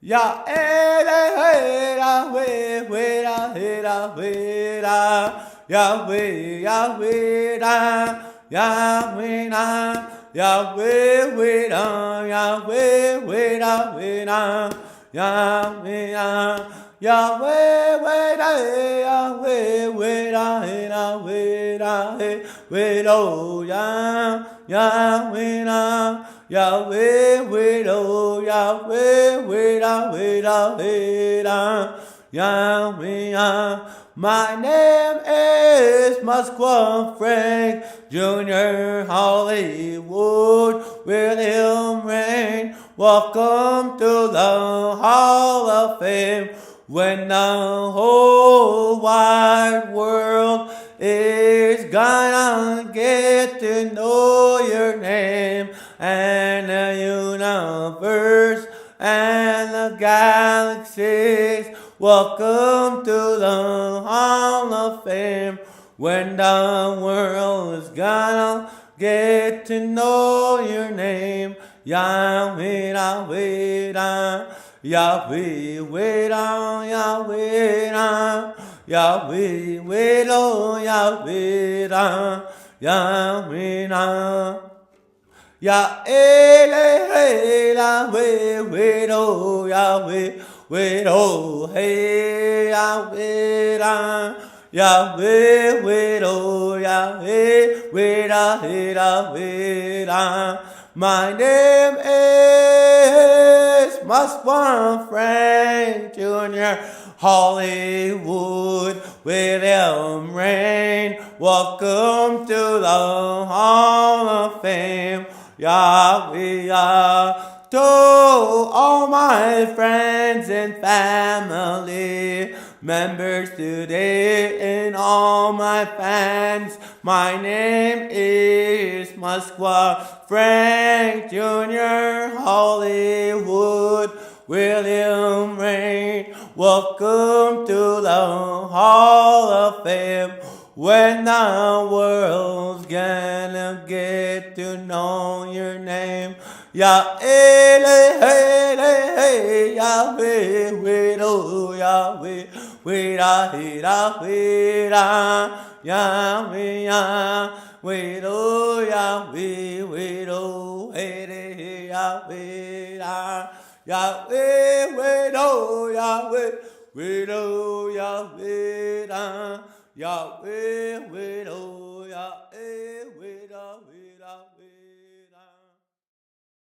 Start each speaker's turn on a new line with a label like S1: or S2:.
S1: Ya ele la we la we la Yahweh Yahweh la Yahweh la Yahweh we la Yahweh we la we la Yahweh la Yahweh we la Yahweh we la we la we lo ya Yahweh la Yahweh we lo Yahweh we la Yahweh. My name is Muskwa Frank Jr. Hollywood William Rain. Welcome to the Hall of Fame. When the whole wide world is gonna get to know your name, and the universe and the galaxies. Welcome to the Hall of Fame. When the world is gonna get to know your name, Yahweh, Yahweh, Yahweh, Yahweh, Yahweh, Yahweh, Yahweh, Yahweh. Ya ele la we do Yahweh we do hey Yahweh la Yahweh we do Yahweh we da hey la. My name is Muskwa Frank Jr. Hollywood William Rain. Welcome to the Hall of Fame. Yahweh, to all my friends and family members today and all my fans. My name is Muskwa Frank Jr. Hollywood William Rain. Welcome to the Hall of Fame. When the world's gonna get to know your name, Ya ele Yahweh we do Yahweh we da Yahweh we do Yahweh we do Yahweh Yahweh we do Yahweh we do Yahweh Yahweh we do